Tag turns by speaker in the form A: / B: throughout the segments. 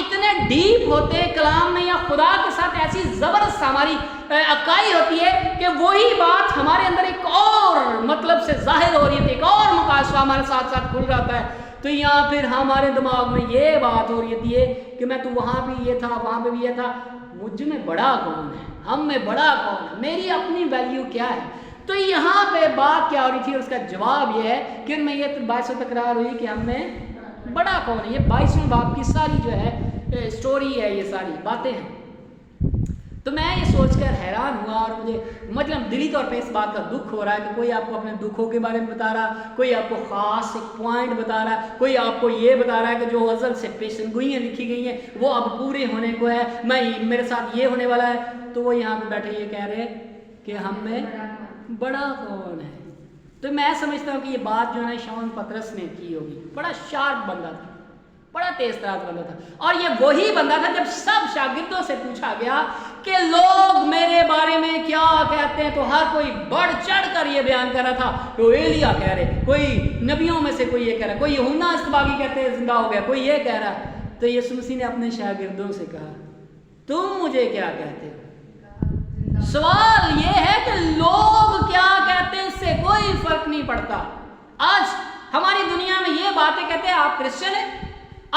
A: اتنے ڈیپ ہوتے ہیں کلام میں یا خدا کے ساتھ ایسی زبردست ہماری اکائی ہوتی ہے کہ وہی بات ہمارے اندر ایک اور مطلب سے ظاہر ہو رہی ہے، ایک اور مقاصد ہمارے ساتھ ساتھ کھل جاتا ہے. تو یہاں پھر ہمارے دماغ میں یہ بات ہو رہی ہے کہ میں تو وہاں بھی یہ تھا، وہاں پہ بھی یہ تھا، مجھ میں بڑا کون ہے، ہم میں بڑا کون ہے، میری اپنی ویلیو کیا ہے. تو یہاں پہ بات کیا ہو رہی تھی اور اس کا جواب یہ ہے کہ ان میں یہ باعث تکرار ہوئی کہ ہم میں بڑا کون ہے. یہ 22ویں باب کی ساری جو ہے سٹوری ہے، یہ ساری باتیں ہیں. تو میں یہ سوچ کر حیران ہوا اور مجھے مطلب دلی طور پہ اس بات کا دکھ ہو رہا ہے کہ کوئی آپ کو اپنے دکھوں کے بارے میں بتا رہا، کوئی آپ کو خاص ایک پوائنٹ بتا رہا ہے، کوئی آپ کو یہ بتا رہا ہے کہ جو ازل سے پیشن گوئیاں لکھی گئی ہیں وہ اب پورے ہونے کو ہے، میرے ساتھ یہ ہونے والا ہے. تو وہ یہاں پہ بیٹھے یہ کہہ رہے ہیں کہ ہم میں بڑا کون ہے. تو میں سمجھتا ہوں کہ یہ بات جو ہے شمعون پطرس نے کی ہوگی. بڑا شارپ بندہ تھا، بڑا تیز تراز بندہ تھا، اور یہ وہی بندہ تھا جب سب شاگردوں سے پوچھا گیا کہ لوگ میرے بارے میں کیا کہتے ہیں، تو ہر کوئی بڑھ چڑھ کر یہ بیان کر رہا تھا. کوئی ایلیا کہہ رہے، کوئی نبیوں میں سے کوئی یہ کہہ رہا، کوئی یوحنا استباغی کہتے ہیں زندہ ہو گیا، کوئی یہ کہہ رہا. تو یسوع مسیح نے اپنے شاگردوں سے کہا تم مجھے کیا کہتے ہو. سوال یہ ہے کہ لوگ کیا کہتے ہیں اس سے کوئی فرق نہیں پڑتا. آج ہماری دنیا میں یہ باتیں کہتے ہیں آپ کرسچن ہیں،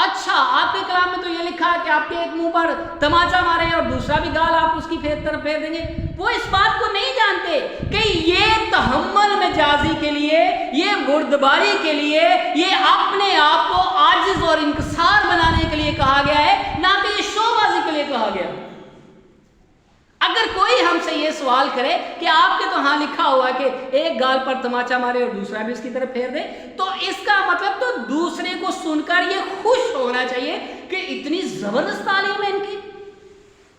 A: اچھا آپ کے کلام میں تو یہ لکھا ہے کہ آپ کے ایک منہ پر تماچا مارے اور دوسرا بھی گال آپ اس کی طرف پھیر دیں گے. وہ اس بات کو نہیں جانتے کہ یہ تحمل مجازی کے لیے، یہ بردباری کے لیے، یہ اپنے آپ کو عاجز اور انکسار بنانے کے لیے کہا گیا ہے، نہ کہ یہ شو بازی کے لیے کہا گیا. اگر کوئی ہم سے یہ سوال کرے کہ آپ کے تو ہاں لکھا ہوا ہے کہ ایک گال پر تماچا مارے اور دوسرا بھی اس کی طرف پھیر دے، تو اس کا مطلب تو دوسرے کو سن کر یہ خوش ہونا چاہیے کہ اتنی زبردست تعلیم ہے ان کی،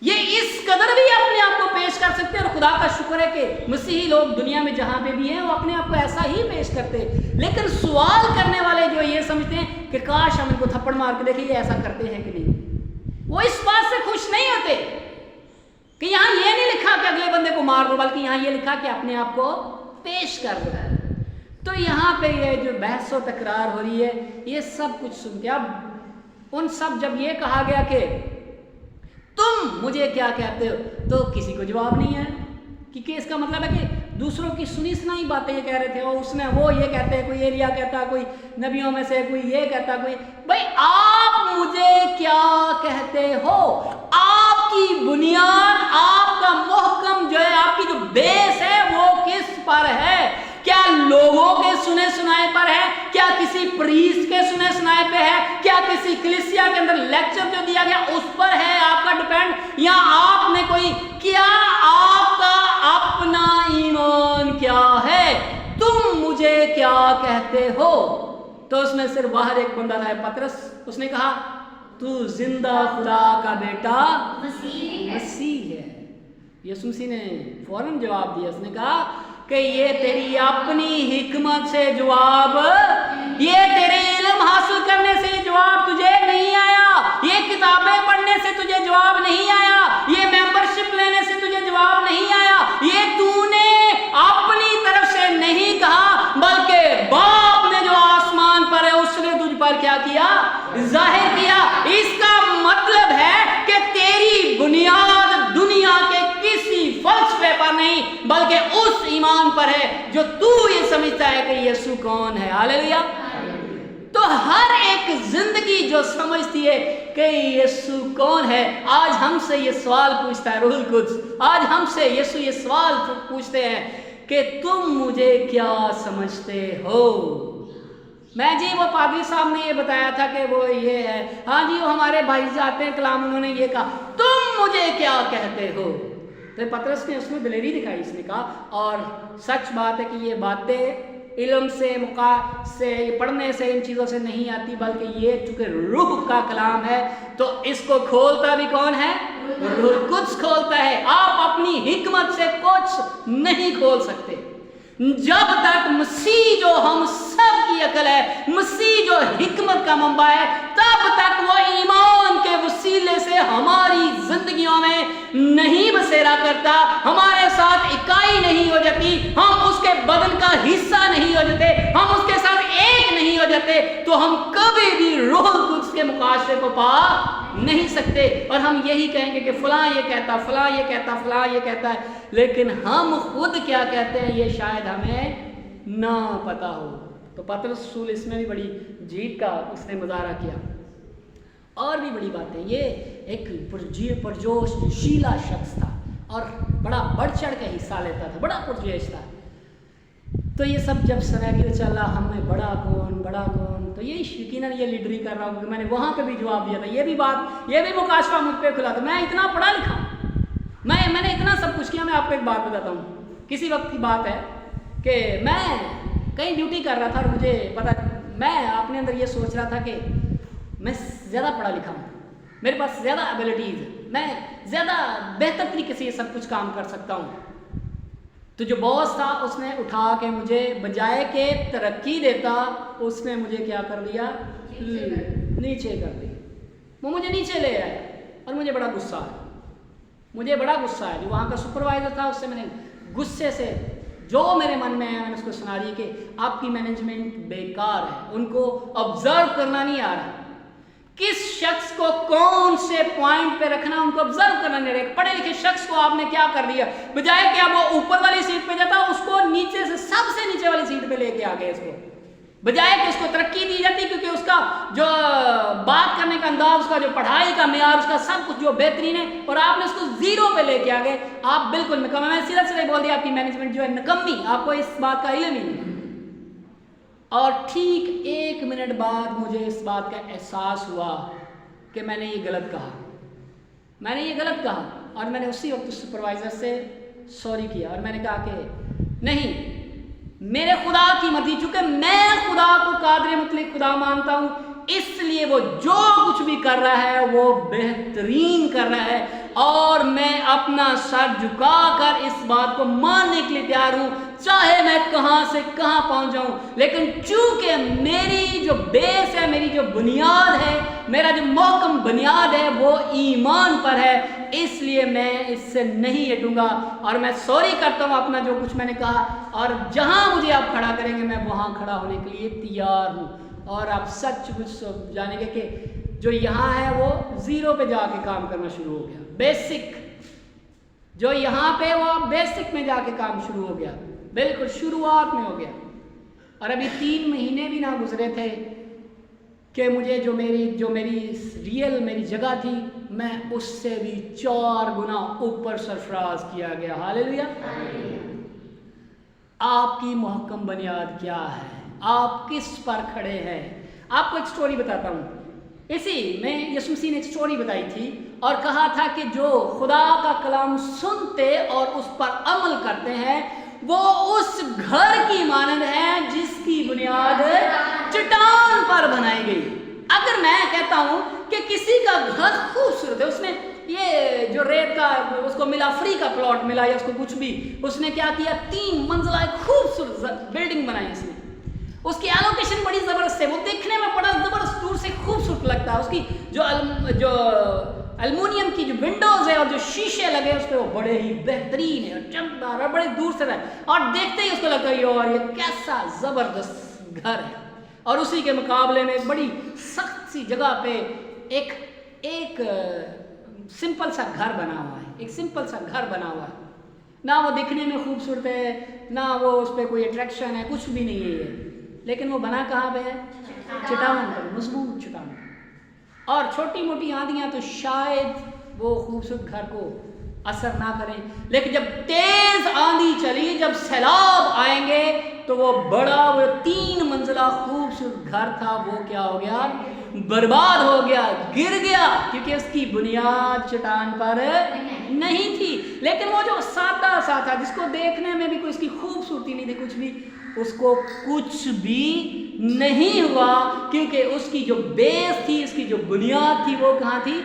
A: یہ اس قدر بھی اپنے آپ کو پیش کر سکتے ہیں. اور خدا کا شکر ہے کہ مسیحی لوگ دنیا میں جہاں پہ بھی ہیں وہ اپنے آپ کو ایسا ہی پیش کرتے. لیکن سوال کرنے والے جو یہ سمجھتے ہیں کہ کاش ہم ان کو تھپڑ مار کے دیکھیں یہ ایسا کرتے ہیں کہ نہیں، وہ اس بات سے خوش نہیں ہوتے کہ یہاں یہ نہیں لکھا کہ اگلے بندے کو مار دو، بلکہ یہاں یہ لکھا کہ اپنے آپ کو پیش کر دو. تو یہاں پہ یہ جو بحث و تکرار ہو رہی ہے یہ سب کچھ سن کے اب ان سب جب یہ کہا گیا کہ تم مجھے کیا کہتے ہو، تو کسی کو جواب نہیں ہے. کیونکہ اس کا مطلب ہے کہ دوسروں کی سنی سنائی باتیں یہ کہہ رہے تھے، اور اس میں وہ یہ کہتے ہیں، کوئی ایلیا کہتا، کوئی نبیوں میں سے کوئی یہ کہتا، کوئی بھائی آپ مجھے کیا کہتے ہو. آپ کی بنیاد، آپ کا محکم جو ہے، آپ کی جو بیس ہے وہ کس پر ہے؟ کیا لوگوں کے سنے سنائے پر ہے؟ کیا کسی پریسٹ کے سنے سنائے پہ ہے؟ کیا کسی کلیسیا کے اندر لیکچر جو دیا گیا اس پر ہے آپ کا ڈیپینڈ؟ یا آپ نے کوئی کیا آپ کا اپنا ایمان کیا ہے؟ تم مجھے کیا کہتے ہو؟ تو اس میں صرف باہر ایک بندہ تھا پطرس. اس نے کہا تو زندہ خدا کا بیٹا مسیح ہے. یسوع مسیح نے فوراً جواب دیا. اس نے کہا کہ یہ تیری اپنی حکمت سے جواب، یہ تیرے علم حاصل کرنے سے جواب تجھے نہیں آیا، یہ کتابیں پڑھنے سے تجھے جواب نہیں آیا، یہ ممبرشپ لینے سے تجھے جواب نہیں آیا، یہ تو نے اپنی طرف سے نہیں کہا، بلکہ باپ نے جو آسمان پر ہے اس نے تجھ پر کیا کیا؟ ظاہر کیا. اس کا مطلب ہے کہ تیری بنیاد دنیا کے کسی فلسفے پر نہیں بلکہ اس ایمان پر ہے جو تو یہ سمجھتا ہے کہ یسوع کون ہے. ہاللیلویا. تو ہر ایک زندگی جو سمجھتی ہے کہ یسوع کون ہے، آج ہم سے یہ سوال پوچھتا ہے روح القدس، آج ہم سے یسوع یہ سوال پوچھتے ہیں کہ تم مجھے کیا سمجھتے ہو. میں جی وہ پادری صاحب نے یہ بتایا تھا کہ وہ یہ ہے، ہاں جی وہ ہمارے بھائی جاتے ہیں کلام، انہوں نے یہ کہا تم مجھے کیا کہتے ہو. تو پطرس نے اس میں دلیری دکھائی. اس نے کہا اور سچ بات ہے کہ یہ باتیں علم سے پڑھنے سے ان چیزوں سے نہیں آتی، بلکہ یہ چونکہ روح کا کلام ہے تو اس کو کھولتا بھی کون ہے؟ روح القدس کھولتا ہے. آپ اپنی حکمت سے کچھ نہیں کھول سکتے. جب تک مسیح جو ہم سب کی عقل ہے، مسیح جو حکمت کا منبع ہے، تب تک وہ ایمان کے وسیلے سے ہماری زندگیوں میں نہیں بسیرا کرتا، ہمارے ساتھ اکائی نہیں ہو جاتی، ہم اس کے بدن کا حصہ نہیں ہو جاتے، ہم اس کے ساتھ ایک نہیں ہو جاتے، تو ہم کبھی بھی روح القدس کے مقاصدے کو پا نہیں سکتے، اور ہم یہی کہیں گے کہ فلاں یہ کہتا، فلاں یہ کہتا، فلاں یہ کہتا ہے، لیکن ہم خود کیا کہتے ہیں یہ شاید ہمیں نہ پتہ ہو۔ تو پطرس رسول اس میں بھی بڑی جیت کا اس نے مظاہرہ کیا۔ اور بھی بڑی باتیں، یہ ایک پرجوش جوشیلا شخص تھا اور بڑا بڑھ چڑھ کے حصہ لیتا تھا، بڑا پرجوش تھا۔ تو یہ سب جب سنیریو چل رہا ہم میں بڑا کون، تو یہ یقیناً یہ لیڈری کر رہا ہوں، کہ میں نے وہاں پہ بھی جواب دیا تھا، یہ بھی بات، یہ بھی مکاشفہ مجھ پہ کھلا تھا، میں اتنا پڑھا لکھا، میں نے اتنا سب کچھ کیا۔ میں آپ کو ایک بات بتاتا ہوں، کسی وقت کی بات ہے کہ میں کہیں ڈیوٹی کر رہا تھا اور مجھے پتا، میں اپنے اندر یہ سوچ رہا تھا کہ میں زیادہ پڑھا لکھا ہوں، میرے پاس زیادہ ایبلٹیز، میں زیادہ بہتر طریقے سے یہ سب کچھ کام کر سکتا ہوں۔ تو جو باس تھا اس نے اٹھا کے مجھے بجائے کہ ترقی دیتا، اس نے مجھے کیا کر دیا، نیچے کر دی، وہ مجھے نیچے لے آئے، اور مجھے بڑا غصہ ہے، جو وہاں کا سپروائزر تھا اس سے میں نے غصے سے جو میرے من میں ہے میں نے اس کو سنا دی کہ آپ کی مینجمنٹ بیکار ہے، ان کو آبزرو کرنا نہیں آ رہا، کس شخص کو کون سے پوائنٹ پہ رکھنا ان کو آبزرو کرنا نہیں رہا۔ پڑھے لکھے شخص کو آپ نے کیا کر دیا، بجائے کہ اب وہ اوپر والی سیٹ پہ جاتا اس کو نیچے سے سب سے نیچے والی سیٹ پہ لے کے آ گئے، اس کو بجائے کہ اس کو ترقی دی جاتی، کیونکہ اس کا جو بات کرنے کا انداز، اس کا جو پڑھائی کا معیار، اس کا سب کچھ جو بہترین ہے، اور آپ نے اس کو زیرو پہ لے کے آ گئے، آپ بالکل نکمے۔ میں سیدھا بول دیا آپ کی مینجمنٹ جو ہے نکمی، آپ کو اس بات کا علم ہی نہیں۔ اور ٹھیک 1 منٹ بعد مجھے اس بات کا احساس ہوا کہ میں نے یہ غلط کہا، اور میں نے اسی وقت اس سپروائزر سے سوری کیا، اور میں نے کہا کہ نہیں، میرے خدا کی مرضی، چونکہ میں خدا کو قادر مطلق خدا مانتا ہوں، اس لیے وہ جو کچھ بھی کر رہا ہے وہ بہترین کر رہا ہے، اور میں اپنا سر جھکا کر اس بات کو ماننے کے لیے تیار ہوں، چاہے میں کہاں سے کہاں پہنچ جاؤں۔ لیکن چونکہ میری جو بیس ہے، میری جو بنیاد ہے، میرا جو محکم بنیاد ہے وہ ایمان پر ہے، اس لیے میں اس سے نہیں ہٹوں گا، اور میں سوری کرتا ہوں اپنا جو کچھ میں نے کہا، اور جہاں مجھے آپ کھڑا کریں گے میں وہاں کھڑا ہونے کے لیے تیار ہوں۔ اور آپ سچ کچھ جانیں گے کہ جو یہاں ہے وہ زیرو پہ جا کے کام کرنا شروع ہو گیا، بیسک جو یہاں پہ وہ بیسک میں جا کے کام شروع ہو گیا، بالکل شروعات میں ہو گیا۔ اور ابھی 3 مہینے بھی نہ گزرے تھے کہ مجھے جو میری جگہ تھی، میں اس سے بھی 4 گنا اوپر سرفراز کیا گیا۔ ہاللیلویا۔ آپ کی محکم بنیاد کیا ہے، آپ کس پر کھڑے ہیں؟ آپ کو ایک سٹوری بتاتا ہوں، اسی میں یسوع مسیح نے ایک سٹوری بتائی تھی اور کہا تھا کہ جو خدا کا کلام سنتے اور اس پر عمل کرتے ہیں وہ اس گھر کی مانند ہے جس کی بنیاد چٹان پر بنائی گئی۔ اگر میں کہتا ہوں کہ کسی کا گھر خوبصورت ہے، اس نے یہ جو ریت کا اس کو ملا، فری کا پلاٹ ملا یا اس کو کچھ بھی، اس نے کیا کیا، 3 منزلہ ایک خوبصورت بلڈنگ بنائی، اس نے اس کی ایلوکیشن بڑی زبردست ہے، وہ دیکھنے میں بڑا زبردست دور سے خوبصورت لگتا ہے، اس کی جو المونیم کی جو ونڈوز ہے اور جو شیشے لگے اس پہ وہ بڑے ہی بہترین ہے اور چمکدار اور بڑے دور سے رہے، اور دیکھتے ہی اس کو لگتا ہے یار یہ کیسا زبردست گھر ہے۔ اور اسی کے مقابلے میں ایک بڑی سخت سی جگہ پہ ایک سمپل سا گھر بنا ہوا ہے، نہ وہ دکھنے میں خوبصورت ہے، نہ وہ اس پہ کوئی اٹریکشن ہے، کچھ بھی نہیں ہے یہ، لیکن وہ بنا کہاں پہ ہے، چٹان پر، مضبوط چٹان۔ اور چھوٹی موٹی آندیاں تو شاید وہ خوبصورت گھر کو اثر نہ کریں، لیکن جب تیز آندھی چلی، جب سیلاب آئیں گے تو وہ 3 منزلہ خوبصورت گھر تھا، وہ کیا ہو گیا، برباد ہو گیا، گر گیا، کیونکہ اس کی بنیاد چٹان پر نہیں تھی۔ لیکن وہ جو سادہ سا تھا، جس کو دیکھنے میں بھی کوئی اس کی خوبصورتی نہیں تھی، کچھ بھی، اس کو کچھ بھی نہیں ہوا، کیونکہ اس کی جو بیس تھی، اس کی جو بنیاد تھی، وہ کہاں تھی،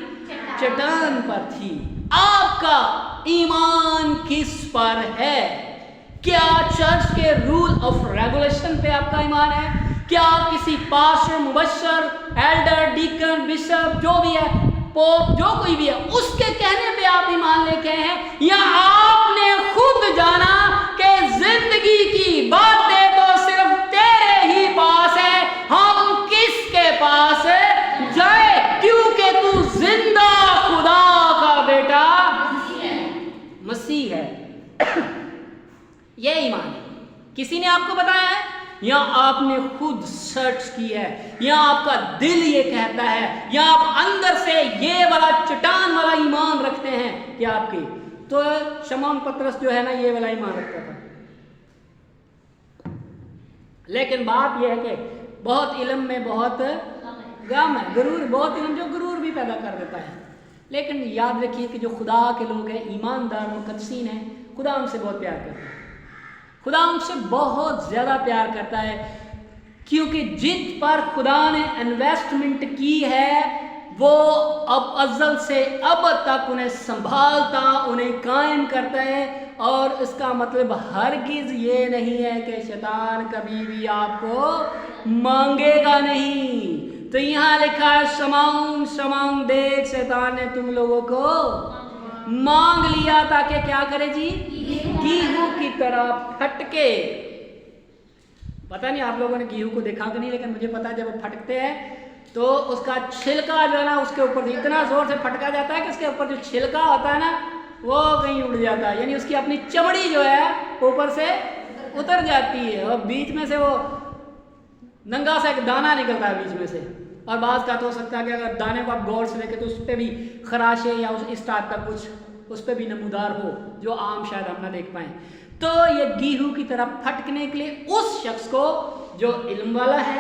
A: چٹان پر تھی۔ آپ کا ایمان کس پر ہے؟ کیا چرچ کے رول آف ریگولیشن پہ آپ کا ایمان ہے؟ کیا کسی پاسٹر، مبشر، ایلڈر، ڈیکن، بشپ جو بھی ہے، پوپ جو کوئی بھی ہے، اس کے کہنے پہ آپ ایمان لے کے ہیں، یا آپ نے خود جانا کہ زندگی کی باتیں تو صرف تیرے ہی پاس ہے، ہم کس کے پاس جائیں، کیونکہ تو زندگی کسی نے آپ کو بتایا ہے یا آپ نے خود سرچ کی ہے یا آپ کا دل یہ کہتا ہے یا آپ اندر سے یہ والا چٹان والا ایمان رکھتے ہیں کہ آپ کی؟ تو شمعون پطرس جو ہے نا یہ والا ایمان رکھتا تھا. لیکن بات یہ ہے کہ بہت علم میں بہت غم ہے، غرور، بہت علم جو غرور بھی پیدا کر دیتا ہے. لیکن یاد رکھیے کہ جو خدا کے لوگ ہیں، ایماندار مقدسین ہیں، خدا ان سے بہت پیار کرتا ہے. خدا ان سے بہت زیادہ پیار کرتا ہے، کیونکہ جن پر خدا نے انویسٹمنٹ کی ہے وہ اب ازل سے اب تک انہیں سنبھالتا، انہیں قائم کرتا ہے. اور اس کا مطلب ہرگز یہ نہیں ہے کہ شیطان کبھی بھی آپ کو مانگے گا نہیں. تو یہاں لکھا ہے شمعون شمعون دیکھ شیطان نے تم لوگوں کو مانگ لیا تاکہ کیا کرے جی؟ گیہوں کی طرح پھٹکے. پتہ نہیں آپ لوگوں نے گیہوں کو دیکھا کہ نہیں، لیکن مجھے پتا ہے جب وہ پھٹکتے ہیں تو اس کا چھلکا جو ہے نا اس کے اوپر اتنا زور سے پھٹکا جاتا ہے کہ اس کے اوپر جو چھلکا ہوتا ہے نا وہ کہیں اڑ جاتا ہے، یعنی اس کی اپنی چمڑی جو ہے اوپر سے اتر جاتی ہے اور بیچ میں سے وہ ننگا سا ایک دانہ نکلتا ہے بیچ میں سے. اور بعض کا تو ہو سکتا ہے کہ اگر دانے کو آپ غور سے دیکھیں تو اس پہ بھی خراشے یا اس ٹائپ کا کچھ اس پہ بھی نمودار ہو جو عام شاید ہم نہ دیکھ پائیں. تو یہ گیہوں کی طرح پھٹکنے کے لیے اس شخص کو جو علم والا ہے،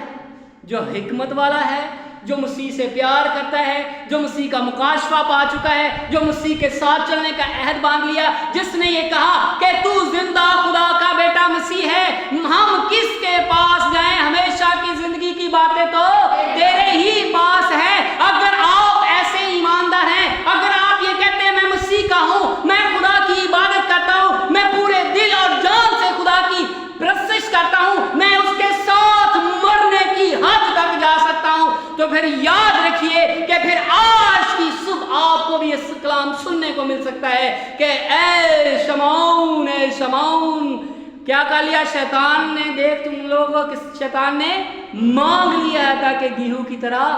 A: جو حکمت والا ہے، جو مسیح سے پیار کرتا ہے، جو مسیح کا مکاشفہ پا چکا ہے، جو مسیح کے ساتھ چلنے کا عہد باندھ لیا، جس نے یہ کہا کہ تو زندہ خدا کا بیٹا مسیح ہے، ہم کس کے پاس جائیں؟ ہمیشہ کی زندگی کی باتیں تو تیرے ہی پاس ہے. اگر آپ ایسے ایماندار ہیں، اگر آپ یہ کہتے ہیں میں مسیح کا ہوں، میں خدا کی عبادت کرتا ہوں، میں پورے دل اور جان سے خدا کی پرستش کرتا ہوں، میں اس کے ساتھ مرنے کی حد تک جا سکتا ہوں، تو پھر یاد رکھیے کہ پھر آج کی صبح آپ کو بھی اس کلام سننے کو مل سکتا ہے کہ اے شمعون اے شمعون، کیا کہہ لیا شیطان نے؟ دیکھ تم لوگوں کو شیطان نے مانگ لیا ہے تاکہ گیہوں کی طرح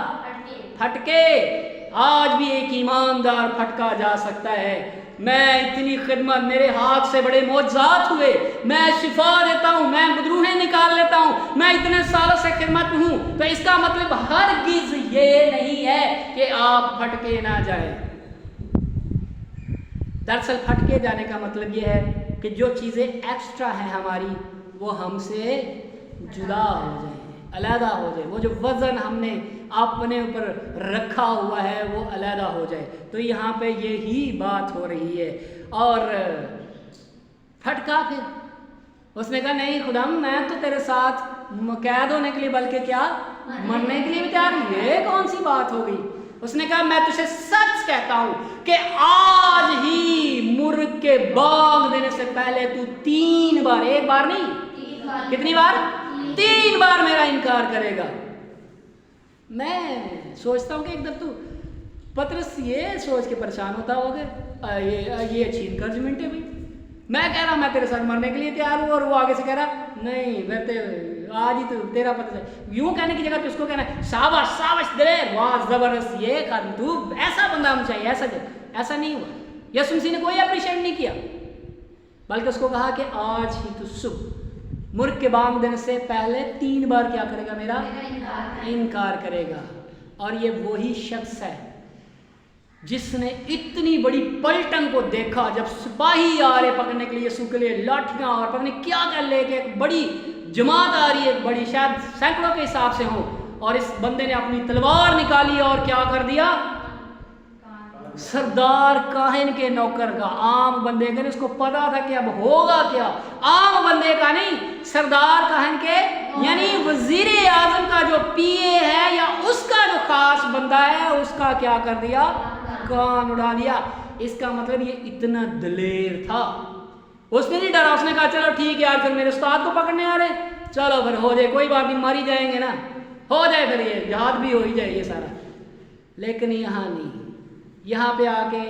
A: پھٹکے. آج بھی ایک ایماندار پھٹکا جا سکتا ہے. میں اتنی خدمت، میرے ہاتھ سے بڑے معجزات ہوئے، میں شفا دیتا ہوں، میں روحیں نکال لیتا ہوں، میں اتنے سالوں سے خدمت ہوں، تو اس کا مطلب ہرگز یہ نہیں ہے کہ آپ پھٹکے نہ جائیں. دراصل پھٹکے جانے کا مطلب یہ ہے کہ جو چیزیں ایکسٹرا ہیں ہماری وہ ہم سے جدا ہو جائیں، علیحدہ ہو جائے. وہ جو وزن ہم نے اپنے اوپر رکھا ہوا ہے وہ علیحدہ ہو جائے. تو یہاں پہ یہی بات ہو رہی ہے. اور پھٹکا پھر اس نے کہا نہیں خدا میں تو تیرے ساتھ قید ہونے کے لیے بلکہ کیا مرنے کے لیے بھی تیار ہوں. یہ کون سی بات ہو گئی؟ اس نے کہا میں تجھے سچ کہتا ہوں کہ آج ہی مرغ کے بانگ دینے سے پہلے تو 3 بار، ایک بار نہیں، کتنی بار؟ 3 بار میرا انکار کرے گا. میں سوچتا ہوں کہ ایک دفعہ تو پطرس یہ سوچ کے پریشان ہوتا ہوگا یہ اچھی انکریجمنٹ ہے بھائی، میں کہہ رہا ہوں میں تیرے ساتھ مرنے کے لیے تیار ہوں اور وہ آگے سے کہہ رہا نہیں میں آج ہی تو تیرا پتہ یوں کہنے کی جگہ تو اس کو کہنا شاباش شاباش دلیر واہ زبردست یہ کر تو ایسا بندہ ہم چاہیے. ایسا نہیں ہوا. یسوع مسیح نے کوئی اپریشیٹ نہیں کیا بلکہ اس کو کہا کہ آج ہی تو صبح مرغ کے بانگ دینے سے پہلے 3 بار کیا کرے گا؟ میرا انکار کرے گا. اور یہ وہی شخص ہے جس نے اتنی بڑی پلٹن کو دیکھا جب سپاہی آ رہے پکڑنے کے لیے یسوع کے لیے لاٹھیاں اور پتہ نہیں کیا کر لے کے ایک بڑی جماعت آ رہی ہے، ایک بڑی شاید سینکڑوں کے حساب سے ہو، اور اس بندے نے اپنی تلوار نکالی اور کیا کر دیا؟ سردار کاہن کے نوکر کا، عام بندے کا، اس کو پتا تھا کہ اب ہوگا کیا، عام بندے کا نہیں، سردار کاہن کے یعنی وزیر اعظم کا جو پی اے ہے یا اس کا جو خاص بندہ ہے اس کا کیا کر دیا؟ کان اڑا دیا. اس کا مطلب یہ اتنا دلیر تھا. اس نے نہیں ڈرا، اس نے کہا چلو ٹھیک ہے پھر میرے استاد کو پکڑنے آ رہے، چلو پھر ہو جائے، کوئی بات نہیں، مر ہی جائیں گے نا، ہو جائے پھر یہ جہاد بھی ہو ہی جائے یہ سارا. لیکن یہاں نہیں. یہاں پہ آ کے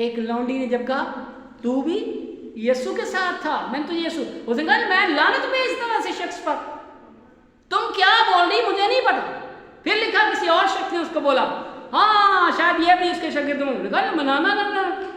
A: ایک لونڈی نے جب کہا تو بھی یسوع کے ساتھ تھا، میں تو یسوع، اس نے کہا میں لعنت بھیجتا ہوں ایسے شخص پر، تم کیا بول رہی مجھے نہیں پتا. پھر لکھا کسی اور شخص نے اس کو بولا ہاں شاید یہ بھی اس کے شاگرد ہوں. کہا منانا کرنا